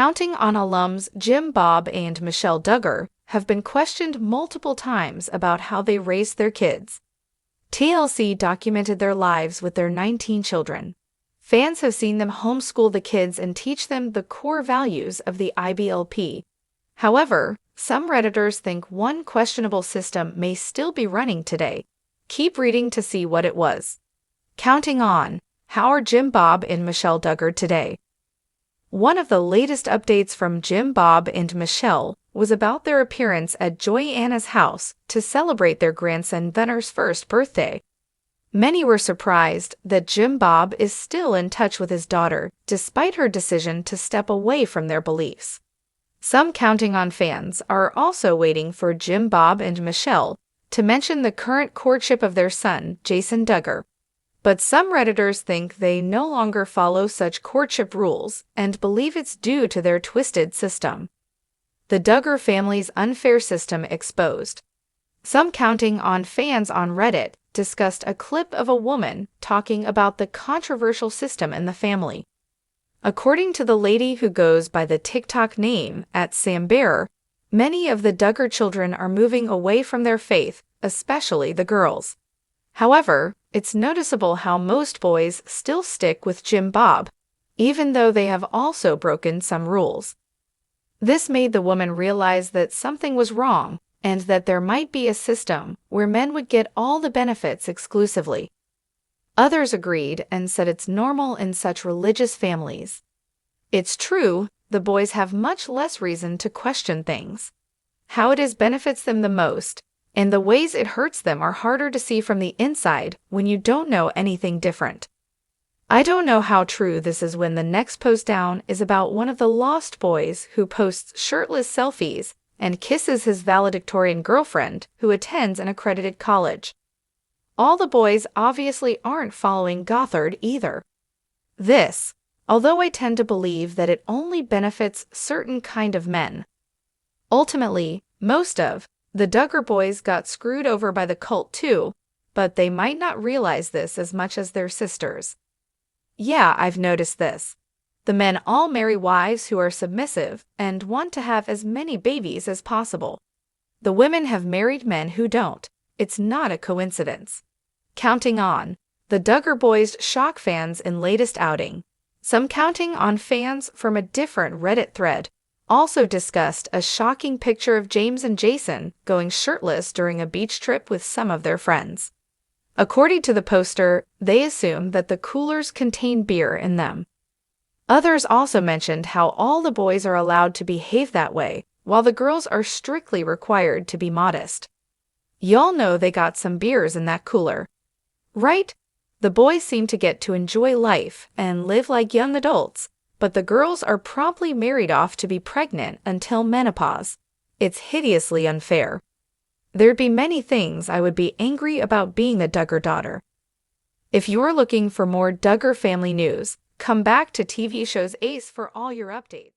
Counting on alums Jim Bob and Michelle Duggar have been questioned multiple times about how they raised their kids. TLC documented their lives with their 19 children. Fans have seen them homeschool the kids and teach them the core values of the IBLP. However, some Redditors think one questionable system may still be running today. Keep reading to see what it was. Counting on: how are Jim Bob and Michelle Duggar today? One of the latest updates from Jim Bob and Michelle was about their appearance at Joy-Anna's house to celebrate their grandson Venner's first birthday. Many were surprised that Jim Bob is still in touch with his daughter despite her decision to step away from their beliefs. Some Counting On fans are also waiting for Jim Bob and Michelle to mention the current courtship of their son, Jason Duggar. But some Redditors think they no longer follow such courtship rules and believe it's due to their twisted system. The Duggar family's unfair system exposed. Some Counting On fans on Reddit discussed a clip of a woman talking about the controversial system in the family. According to the lady who goes by the TikTok name @SamBear, many of the Duggar children are moving away from their faith, especially the girls. However, it's noticeable how most boys still stick with Jim Bob, even though they have also broken some rules. This made the woman realize that something was wrong and that there might be a system where men would get all the benefits exclusively. Others agreed and said it's normal in such religious families. It's true, the boys have much less reason to question things. How it benefits them the most, and the ways it hurts them are harder to see from the inside when you don't know anything different. I don't know how true this is when the next post down is about one of the lost boys who posts shirtless selfies and kisses his valedictorian girlfriend who attends an accredited college. All the boys obviously aren't following Gothard either. This, although I tend to believe that it only benefits certain kind of men. Ultimately, most of the Duggar boys got screwed over by the cult too, but they might not realize this as much as their sisters. Yeah, I've noticed this. The men all marry wives who are submissive and want to have as many babies as possible. The women have married men who don't. It's not a coincidence. Counting On: the Duggar boys shock fans in latest outing. Some Counting On fans from a different Reddit thread also discussed a shocking picture of James and Jason going shirtless during a beach trip with some of their friends. According to the poster, they assume that the coolers contain beer in them. Others also mentioned how all the boys are allowed to behave that way, while the girls are strictly required to be modest. Y'all know they got some beers in that cooler, right? The boys seem to get to enjoy life and live like young adults, but the girls are promptly married off to be pregnant until menopause. It's hideously unfair. There'd be many things I would be angry about being the Duggar daughter. If you're looking for more Duggar family news, come back to TV shows Ace for all your updates.